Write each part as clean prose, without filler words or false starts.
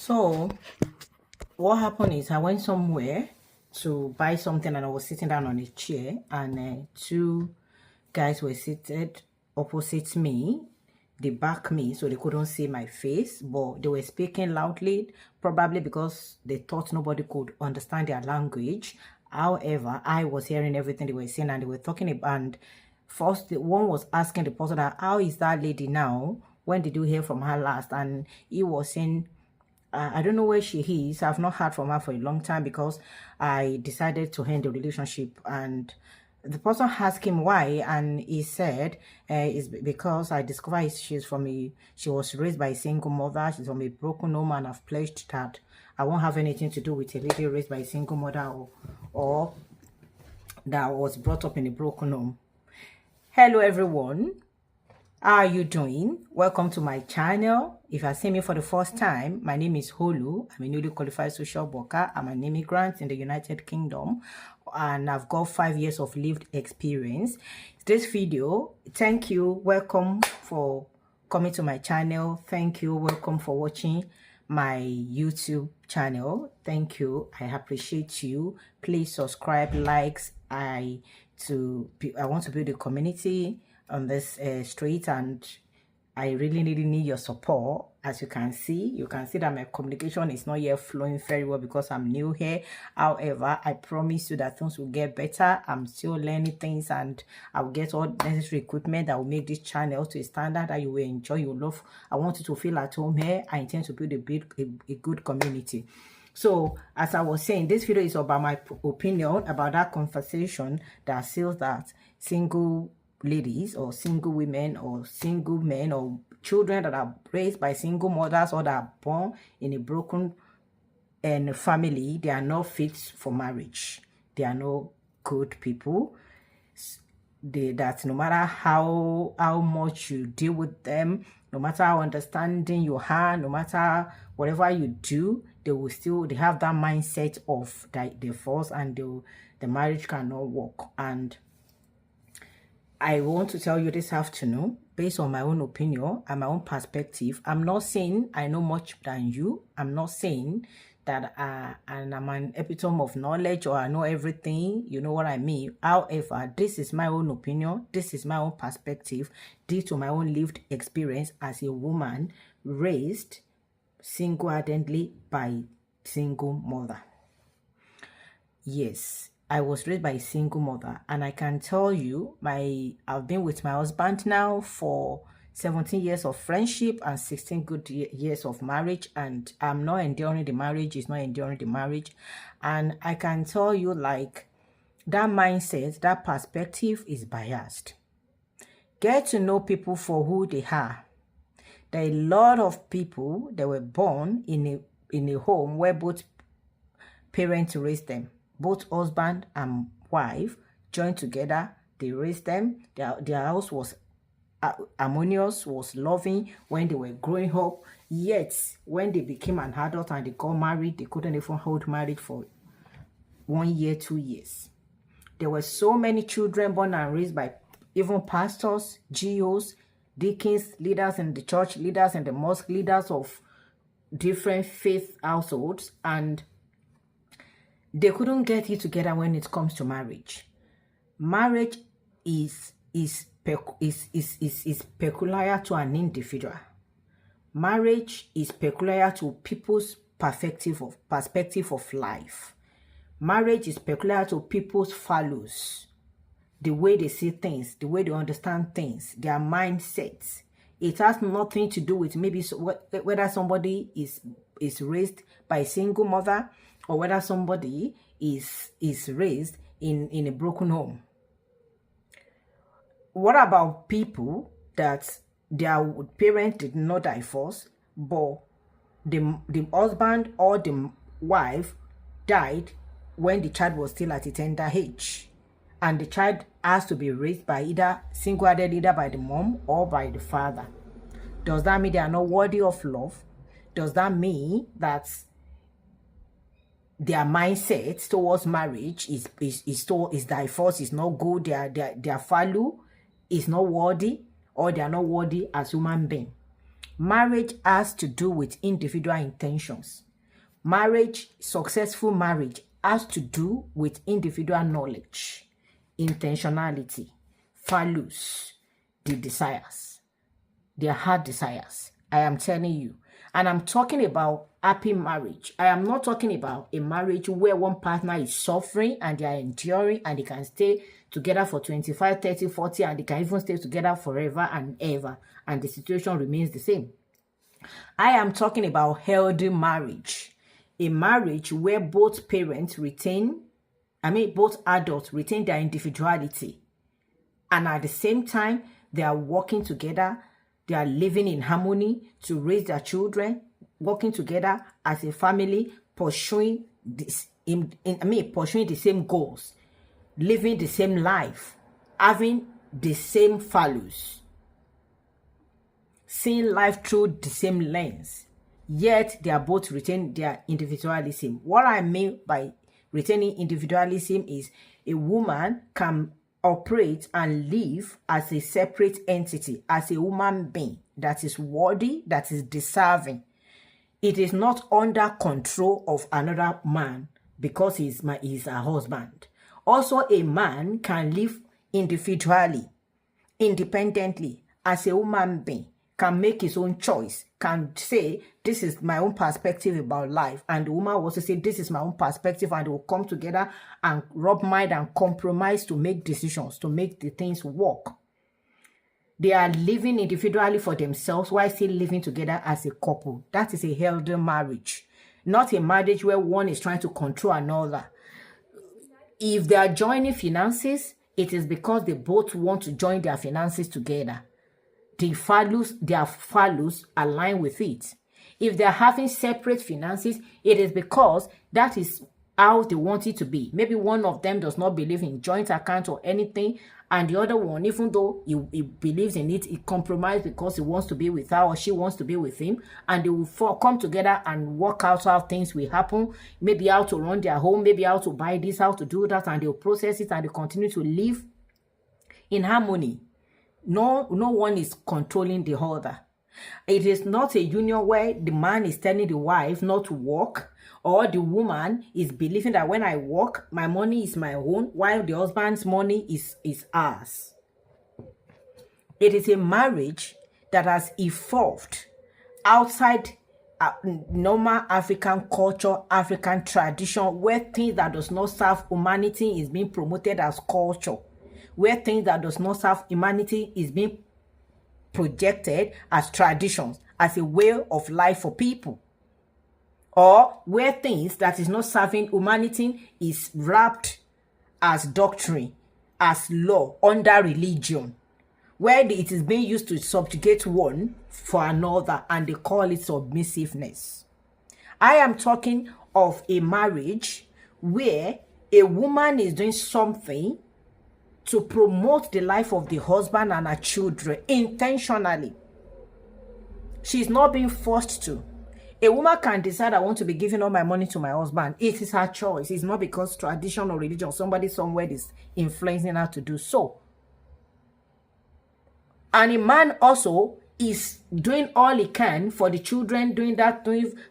So what happened is I went somewhere to buy something and I was sitting down on a chair and two guys were seated opposite me. They backed me so they couldn't see my face, but they were speaking loudly, probably because they thought nobody could understand their language. However, I was hearing everything they were saying, and they were talking about, and first one was asking the person that, how is that lady now? When did you hear from her last? And he was saying, I don't know where she is. I've not heard from her for a long time because I decided to end the relationship. And the person asked him why, and he said it's because I discovered she was raised by a single mother. She's from a broken home, and I've pledged that I won't have anything to do with a lady raised by a single mother or that was brought up in a broken home. Hello everyone, how are you doing? Welcome to my channel. If you are seeing me for the first time, my name is Holu. I'm a newly qualified social worker. I'm an immigrant in the United Kingdom, and I've got 5 years of lived experience. This video, thank you, welcome for coming to my channel. Thank you, welcome for watching my YouTube channel. Thank you, I appreciate you. Please subscribe, likes. I want to build a community on this street, and I really need your support. As you can see that my communication is not yet flowing very well because I'm new here. However, I promise you that things will get better. I'm still learning things, and I'll get all necessary equipment that will make this channel to a standard that you will enjoy, you love. I want you to feel at home here. I intend to build a good community. So as I was saying, this video is about my opinion about that conversation that says that single ladies or single women or single men or children that are raised by single mothers or that are born in a broken family, they are not fit for marriage. They are no good people. That no matter how much you deal with them, no matter how understanding you are, no matter whatever you do, they have that mindset of divorce, and the marriage cannot work. And I want to tell you this afternoon, based on my own opinion and my own perspective. I'm not saying I know much than you. I'm not saying that and I'm an epitome of knowledge or I know everything. You know what I mean? However, this is my own opinion. This is my own perspective due to my own lived experience as a woman raised single-handedly by single mother. Yes, I was raised by a single mother, and I can tell you, I've been with my husband now for 17 years of friendship and 16 good years of marriage, and I'm not enduring the marriage, he's not enduring the marriage. And I can tell you, like, that mindset, that perspective is biased. Get to know people for who they are. There are a lot of people that were born in a home where both parents raised them. Both husband and wife joined together. They raised them. Their house was harmonious, was loving when they were growing up. Yet, when they became an adult and they got married, they couldn't even hold marriage for 1 year, 2 years. There were so many children born and raised by even pastors, GOs, deacons, leaders in the church, leaders in the mosque, leaders of different faith households, and they couldn't get it together when it comes to marriage. Marriage is peculiar to an individual. Marriage is peculiar to people's perspective of life. Marriage is peculiar to people's values, the way they see things, the way they understand things, their mindsets. It has nothing to do with maybe whether somebody is raised by a single mother or whether somebody is raised in a broken home. What about people that their parents did not divorce, but the husband or the wife died when the child was still at a tender age, and the child has to be raised by either single-handed, either by the mom or by the father? Does that mean they are not worthy of love? Does that mean that their mindset towards marriage is divorce is not good, their value is not worthy, or they are not worthy as human beings? Marriage has to do with individual intentions. Marriage, successful marriage, has to do with individual knowledge, intentionality, values, the desires, their heart desires. I am telling you. And I'm talking about happy marriage. I am not talking about a marriage where one partner is suffering and they are enduring and they can stay together for 25, 30, 40, and they can even stay together forever and ever, and the situation remains the same. I am talking about healthy marriage. A marriage where both parents both adults retain their individuality. And at the same time, they are working together. They are living in harmony to raise their children, working together as a family, pursuing pursuing the same goals, living the same life, having the same values, seeing life through the same lens. Yet they are both retain their individualism. What I mean by retaining individualism is a woman can operate and live as a separate entity, as a human being that is worthy, that is deserving. It is not under control of another man because he's her husband. Also, a man can live individually, independently, as a human being, can make his own choice, can say, this is my own perspective about life. And the woman will also say, this is my own perspective, and they will come together and rub mind and compromise to make decisions, to make the things work. They are living individually for themselves while still living together as a couple. That is a healthy marriage, not a marriage where one is trying to control another. If they are joining finances, it is because they both want to join their finances together. Their values align with it. If they're having separate finances, it is because that is how they want it to be. Maybe one of them does not believe in joint account or anything, and the other one, even though he believes in it, he compromises because he wants to be with her or she wants to be with him, and they will come together and work out how things will happen, maybe how to run their home, maybe how to buy this, how to do that, and they'll process it and they continue to live in harmony. No one is controlling the other. It is not a union where the man is telling the wife not to work, or the woman is believing that when I work, my money is my own, while the husband's money is ours. It is a marriage that has evolved outside normal African culture, African tradition, where things that does not serve humanity is being promoted as culture, where things that does not serve humanity is being projected as traditions, as a way of life for people, or where things that is not serving humanity is wrapped as doctrine, as law, under religion, where it is being used to subjugate one for another, and they call it submissiveness. I am talking of a marriage where a woman is doing something to promote the life of the husband and her children intentionally. She's not being forced to. A woman can decide, I want to be giving all my money to my husband. It is her choice. It's not because tradition or religion, somebody somewhere is influencing her to do so. And a man also is doing all he can for the children, doing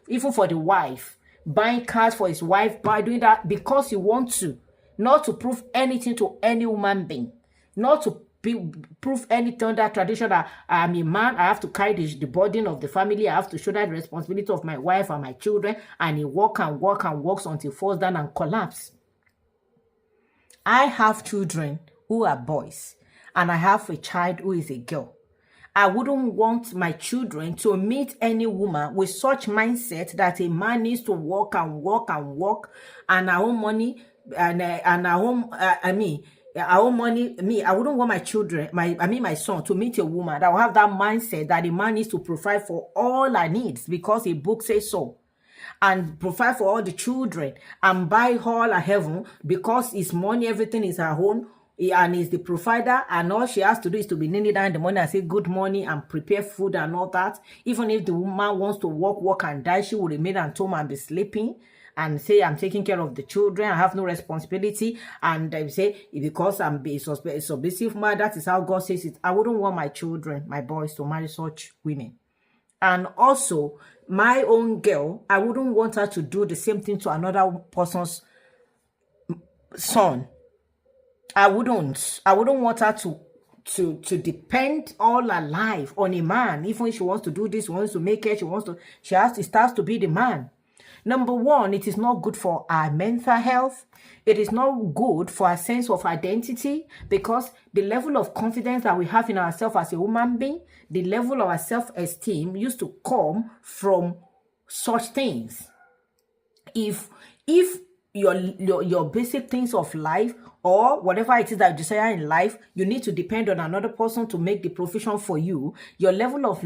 even for the wife, buying cars for his wife, doing that because he wants to. Not to prove anything to any human being, not to prove anything under tradition that I'm a man, I have to carry the burden of the family, I have to shoulder the responsibility of my wife and my children, and he works until he falls down and collapses. I have children who are boys, and I have a child who is a girl. I wouldn't want my children to meet any woman with such mindset that a man needs to work and our own money our own money. I wouldn't want my children, my son, to meet a woman that will have that mindset that a man needs to provide for all our needs because a book says so, and provide for all the children and buy all her heaven because his money, everything is her own, and he's the provider, and all she has to do is to be kneeling down in the morning and say good morning and prepare food and all that. Even if the woman wants to work and die, she will remain at home and be sleeping and say, I'm taking care of the children, I have no responsibility. And they say, because I'm a submissive man, that is how God says it. I wouldn't want my children, my boys, to marry such women. And also, my own girl, I wouldn't want her to do the same thing to another person's son. I wouldn't want her to depend all her life on a man. Even if she wants to do this, wants to make it, it starts to be the man. Number one, it is not good for our mental health. It is not good for our sense of identity, because the level of confidence that we have in ourselves as a human being, the level of our self-esteem used to come from such things. If your basic things of life, or whatever it is that you desire in life, you need to depend on another person to make the provision for you, your level of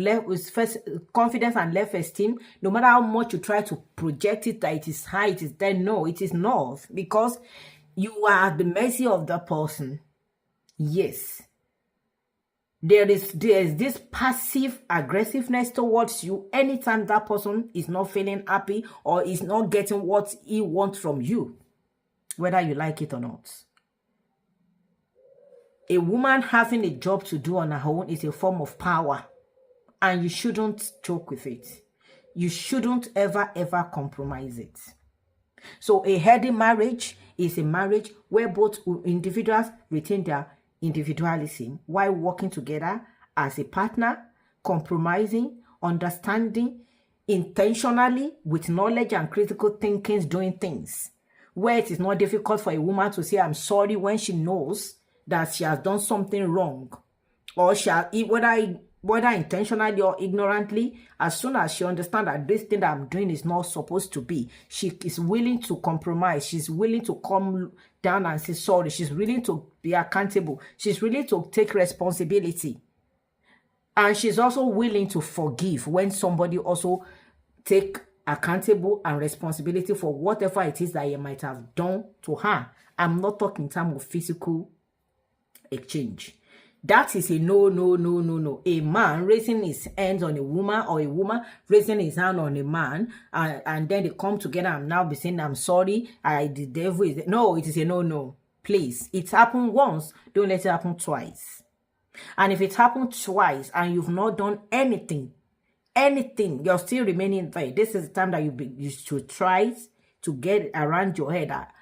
confidence and self-esteem, no matter how much you try to project it that it is high, it is there, no, it is not, because you are at the mercy of that person. Yes. There is this passive aggressiveness towards you anytime that person is not feeling happy or is not getting what he wants from you, whether you like it or not. A woman having a job to do on her own is a form of power, and you shouldn't joke with it. You shouldn't ever compromise it. So a healthy marriage is a marriage where both individuals retain their individualism while working together as a partner, compromising, understanding, intentionally, with knowledge and critical thinking, doing things. Where it is not difficult for a woman to say I'm sorry when she knows that she has done something wrong, or whether intentionally or ignorantly, as soon as she understands that this thing that I'm doing is not supposed to be, she is willing to compromise. She's willing to come down and say sorry. She's willing to be accountable. She's willing to take responsibility. And she's also willing to forgive when somebody also take accountable and responsibility for whatever it is that you might have done to her. I'm not talking in terms of physical exchange. That is a no. A man raising his hands on a woman, or a woman raising his hand on a man, and then they come together and now be saying, I'm sorry, the devil is... No, it is a no. Please, it happened once, don't let it happen twice. And if it happened twice and you've not done anything, you're still remaining there, this is the time that you should try to get around your head that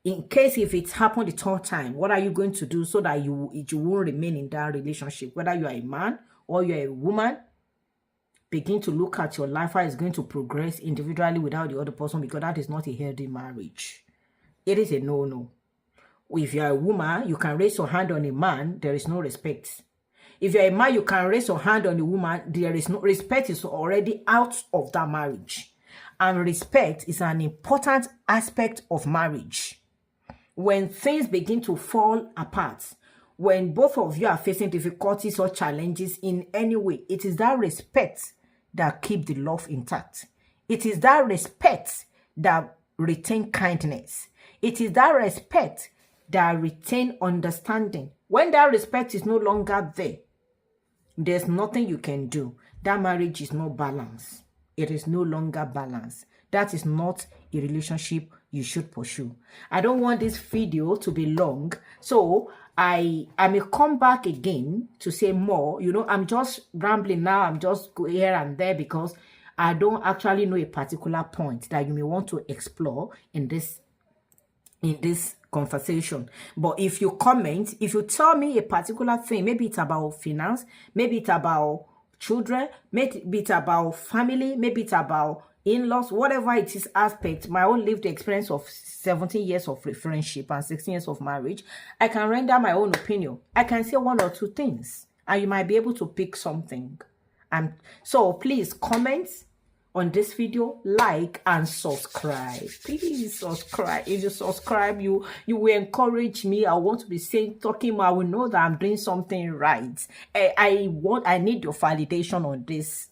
in case if it's happened the third time, what are you going to do so that you won't remain in that relationship? Whether you are a man or you're a woman, begin to look at your life, how it's going to progress individually without the other person, because that is not a healthy marriage. It is a no. If you're a woman, you can raise your hand on a man, there is no respect. If you're a man, you can raise your hand on a woman, there is no respect, is already out of that marriage. And respect is an important aspect of marriage. When things begin to fall apart, when both of you are facing difficulties or challenges in any way, it is that respect that keeps the love intact. It is that respect that retains kindness. It is that respect that retains understanding. When that respect is no longer there, there's nothing you can do. That marriage is not balanced. It is no longer balanced. That is not a relationship you should pursue. I don't want this video to be long, so I may come back again to say more. You know, I'm just rambling now. I'm just going here and there because I don't actually know a particular point that you may want to explore in this conversation. But if you comment, if you tell me a particular thing, maybe it's about finance, maybe it's about children, maybe it's about family, maybe it's about in-laws, whatever it is aspect, my own lived experience of 17 years of friendship and 16 years of marriage, I can render my own opinion. I can say one or two things and you might be able to pick something. And so please comment on this video, like and subscribe. Please subscribe. If you subscribe, you will encourage me. I want to be talking more. I will know that I'm doing something right. I need your validation on this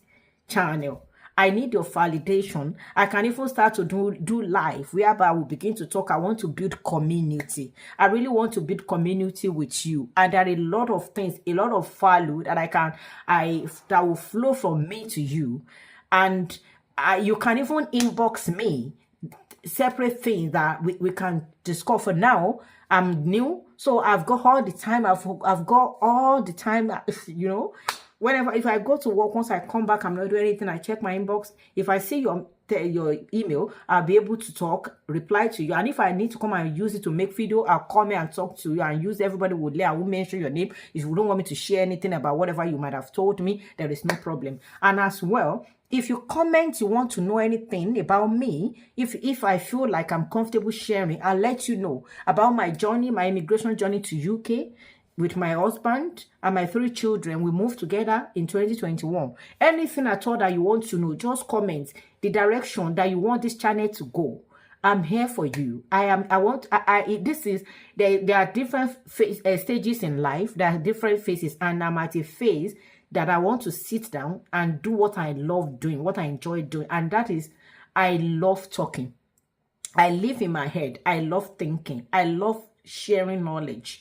channel. I need your validation. I can even start to do live whereby I will begin to talk. I want to build community. I really want to build community with you. And there are a lot of things, a lot of value that that will flow from me to you. And you can even inbox me separate things that we can discuss. For now, I'm new, so I've got all the time. I've got all the time, you know. Whenever, if I go to work, once I come back, I'm not doing anything, I check my inbox. If I see your email, I'll be able to talk, reply to you. And if I need to come and use it to make video, I'll come and talk to you and use everybody would lay. I will mention your name. If you don't want me to share anything about whatever you might have told me, there is no problem. And as well, if you comment, you want to know anything about me, if I feel like I'm comfortable sharing, I'll let you know about my journey, my immigration journey to UK with my husband and my 3 children. We moved together in 2021. Anything at all that you want to know, just comment the direction that you want this channel to go. I'm here for you. There are different stages in life. There are different phases, and I'm at a phase that I want to sit down and do what I love doing, what I enjoy doing. And that is, I love talking. I live in my head. I love thinking. I love sharing knowledge.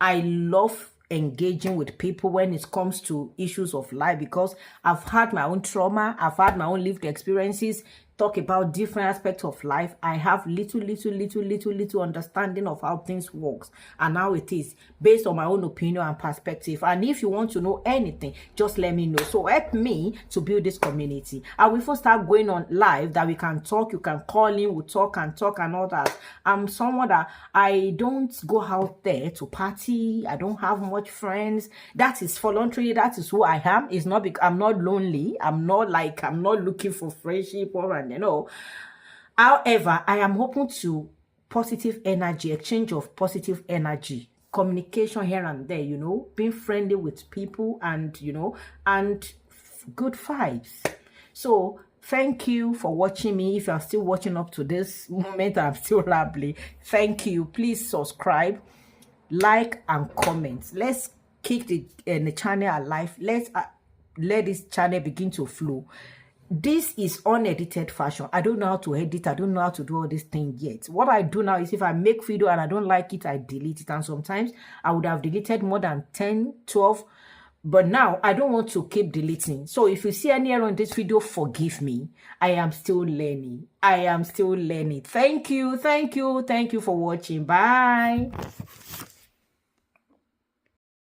I love engaging with people when it comes to issues of life, because I've had my own trauma. I've had my own lived experiences. Talk about different aspects of life. I have little understanding of how things works and how it is based on my own opinion and perspective. And if you want to know anything, just let me know. So help me to build this community. I will first start going on live that we can talk. You can call in, we'll talk and all that. I'm someone that I don't go out there to party. I don't have much friends. That is voluntary. That is who I am. It's not because I'm not lonely. I'm not looking for friendship or However, I am open to positive energy, exchange of positive energy, communication here and there, being friendly with people and, and good vibes. So thank you for watching me. If you are still watching up to this moment, I'm still rambling. Thank you. Please subscribe, like, and comment. Let's keep the channel alive. Let's let this channel begin to flow. This is unedited fashion. I don't know how to edit. I don't know how to do all this thing yet. What I do now is if I make video and I don't like it, I delete it. And sometimes I would have deleted more than 10, 12. But now I don't want to keep deleting. So if you see any error in this video, forgive me. I am still learning. Thank you. Thank you for watching. Bye.